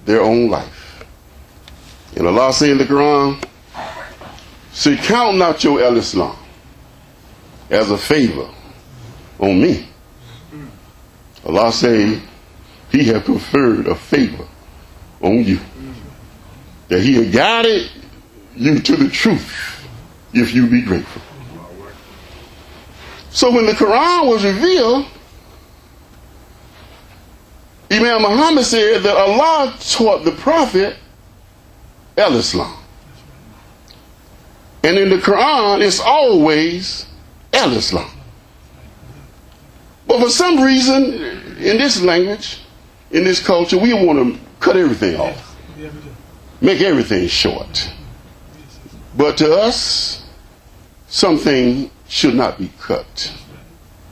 their own life. And Allah says in the Quran, say, count not your al-Islam as a favor on me. Allah say, he have conferred a favor on you. That he had guided you to the truth if you be grateful. So when the Quran was revealed, Imam Muhammad said that Allah taught the Prophet al-Islam. And in the Quran, it's always al-Islam. But for some reason, in this language, in this culture, we want to cut everything off. Make everything short. But to us, something should not be cut.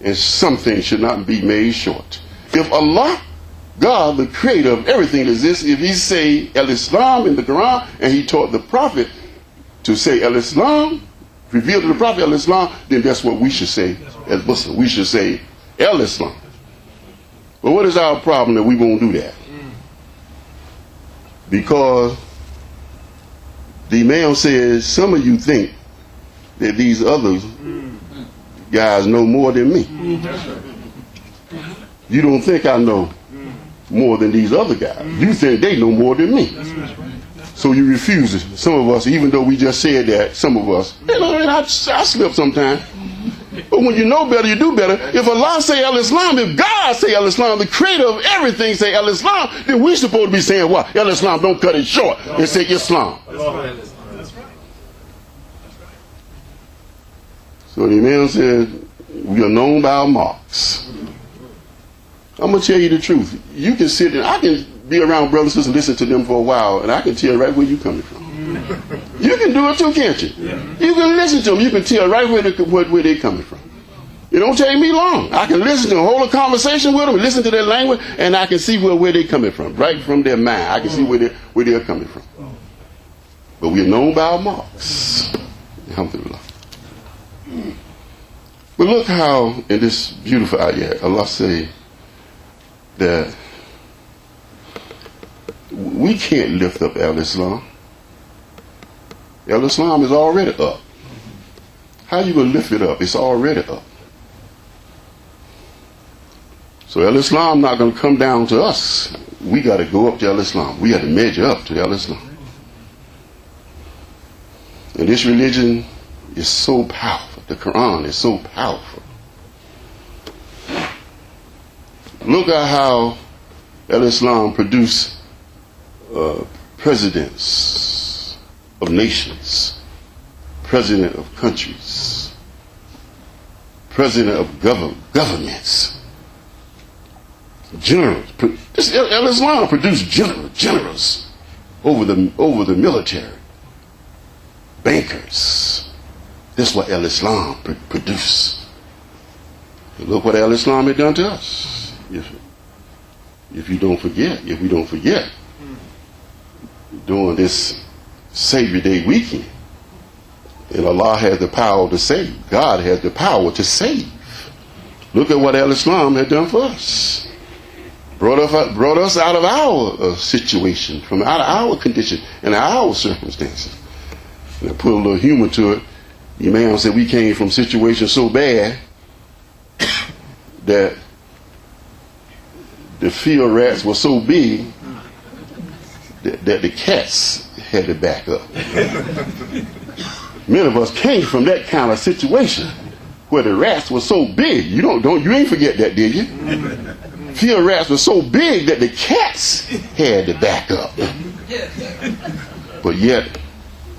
And something should not be made short. If Allah, God, the creator of everything that exists, if he say al-Islam in the Quran, and he taught the Prophet to say al-Islam, revealed to the Prophet al-Islam, then that's what we should say as Muslims. We should say al-Islam. But what is our problem that we won't do that? Because the Imam says, some of you think that these other guys know more than me. You don't think I know more than these other guys. You think they know more than me. So you refuse it. Some of us, even though we just said that, some of us, I slip sometimes. But when you know better, you do better. If Allah say al-Islam, if God say al-Islam, the creator of everything say al-Islam, then we're supposed to be saying what? Al-Islam, don't cut it short and say Islam. That's right. So the Imam said, we are known by our marks. I'm going to tell you the truth. You can sit and I can be around brothers and listen to them for a while, and I can tell right where you're coming from. You can do it too, can't you? You can listen to them. You can tell right where they're coming from. It don't take me long. I can listen to them, hold a conversation with them, listen to their language, and I can see where they're coming from, right from their mind. I can see where they're coming from. But we're known by our marks. Alhamdulillah. But look how in this beautiful ayah, Allah say that we can't lift up al-Islam. Al-Islam is already up. How you going to lift it up? It's already up. So al-Islam not going to come down to us. We got to go up to al-Islam. We got to measure up to al-Islam. And this religion is so powerful. The Quran is so powerful. Look at how al-Islam produced presidents of nations, president of countries, president of governments, generals. Al-Islam produced generals over the military, bankers. That's what al-Islam produced. Look what al-Islam had done to us. If we don't forget, during this Savior Day weekend, and Allah has the power to save. God has the power to save. Look at what al-Islam had done for us. Brought us out of our situation, from out of our condition and our circumstances. And I put a little humor to it. The Imam said we came from situations so bad that the field rats were so big that the cats had to back up. Many of us came from that kind of situation where the rats were so big. You ain't forget that, did you? Field rats were so big that the cats had to back up. But yet,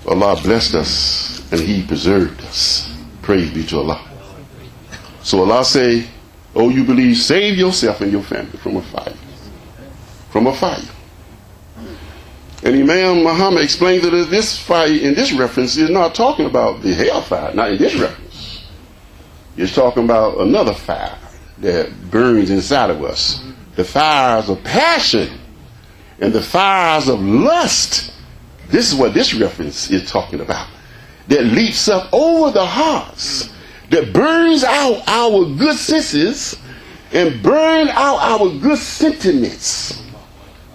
Allah blessed us and He preserved us. Praise be to Allah. So Allah say, oh, you believe, save yourself and your family from a fire. From a fire. And Imam Muhammad explains that this fire in this reference is not talking about the hellfire, not in this reference. It's talking about another fire that burns inside of us. The fires of passion and the fires of lust. This is what this reference is talking about. That leaps up over the hearts, that burns out our good senses and burn out our good sentiments.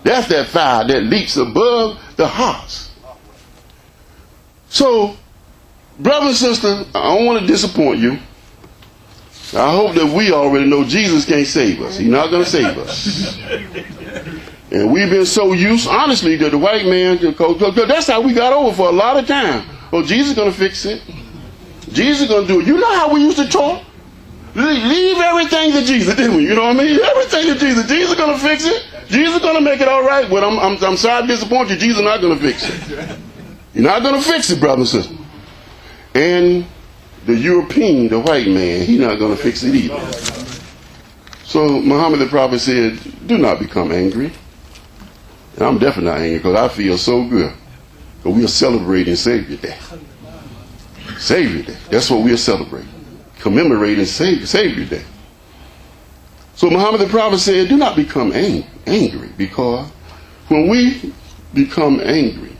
That's that fire that leaps above the hearts. So, brother and sister, I don't want to disappoint you. I hope that we already know Jesus can't save us. He's not going to save us. And we've been so used, honestly, to the white man. That's how we got over for a lot of time. Oh, Jesus is going to fix it. Jesus is going to do it. You know how we used to talk? Leave everything to Jesus, didn't we? You know what I mean? Everything to Jesus. Jesus is going to fix it. Jesus is going to make it all right. But I'm sorry to disappoint you. Jesus is not going to fix it. You're not going to fix it, brother and sister. And the European, the white man, he's not going to fix it either. So Muhammad the Prophet said, do not become angry. And I'm definitely not angry because I feel so good. But we are celebrating Savior Day. Savior Day. That's what we are celebrating. Commemorating Savior Day. So Muhammad the Prophet said, do not become angry, because when we become angry,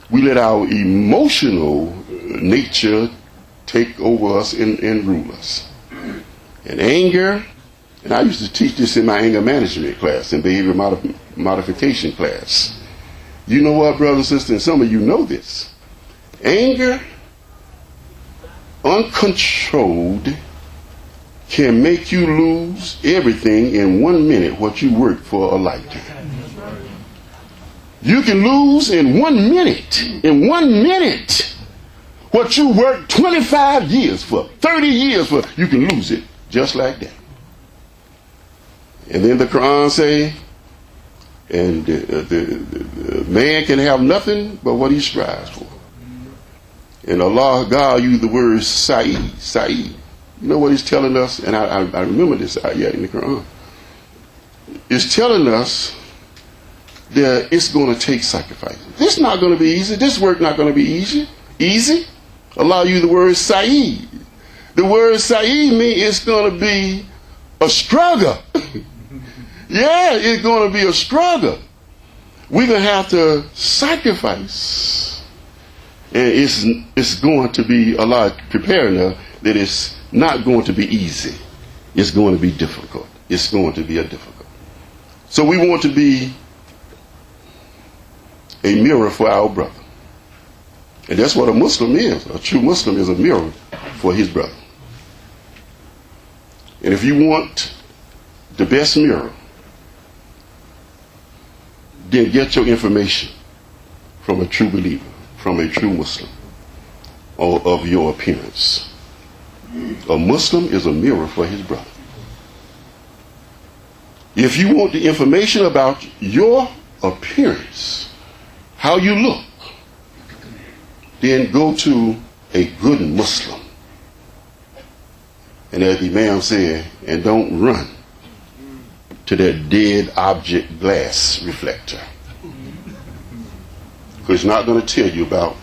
we let our emotional nature take over us and rule us. And anger, and I used to teach this in my anger management class and behavior modification class. You know what, brothers and sisters, and some of you know this. Anger, uncontrolled, can make you lose everything in 1 minute what you worked for a lifetime. You can lose in 1 minute, what you worked 25 years for, 30 years for. You can lose it just like that. And then the Quran say, and the man can have nothing but what he strives for. And Allah, God used the word Sa'id. You know what he's telling us? And I remember this ayat in the Quran. It's telling us that it's going to take sacrifice. This is not going to be easy. This work not going to be easy. Allah used the word Sa'id. The word Sa'id means it's going to be a struggle. Yeah, it's going to be a struggle. We're going to have to sacrifice. And it's going to be, Allah preparing us that it's not going to be easy. It's going to be difficult. It's going to be a difficult. So we want to be a mirror for our brother. And that's what a Muslim is. A true Muslim is a mirror for his brother. And if you want the best mirror, then get your information from a true believer, from a true Muslim, or of your appearance. A Muslim is a mirror for his brother. If you want the information about your appearance, how you look, then go to a good Muslim. And as the Imam said, and don't run to that dead object glass reflector. Because it's not going to tell you about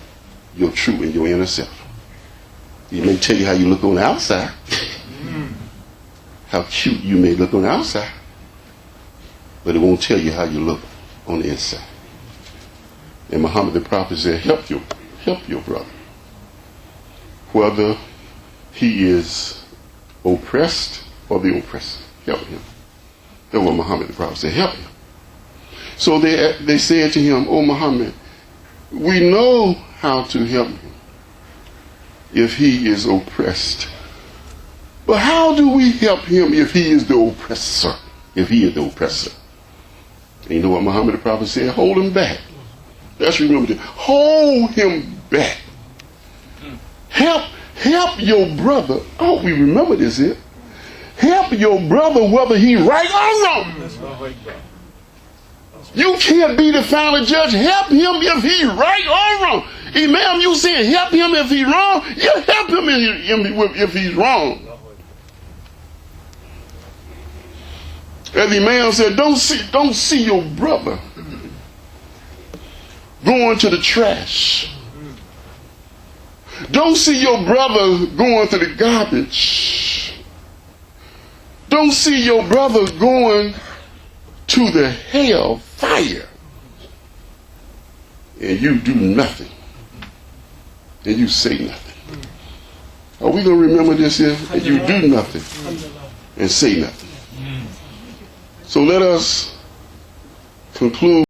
your true and your inner self. It may tell you how you look on the outside, how cute you may look on the outside, but it won't tell you how you look on the inside. And Muhammad the Prophet said, help your brother, whether he is oppressed or the oppressor. Help him. That's what Muhammad the Prophet said, help him. So they said to him, oh Muhammad, we know how to help him if he is oppressed. But how do we help him if he is the oppressor? If he is the oppressor. And you know what Muhammad the Prophet said? Hold him back. Let's remember that. Hold him back. Help your brother. I hope we remember this here. Help your brother whether he right or wrong. You can't be the final judge. Help him if he right or wrong. Imam, you saying help him if he wrong? You help him if he's wrong. As the Imam said, don't see your brother going to the trash. Don't see your brother going to the garbage. Don't see your brother going to the hell fire. And you do nothing. And you say nothing. Are we going to remember this here? And you do nothing and say nothing. So let us conclude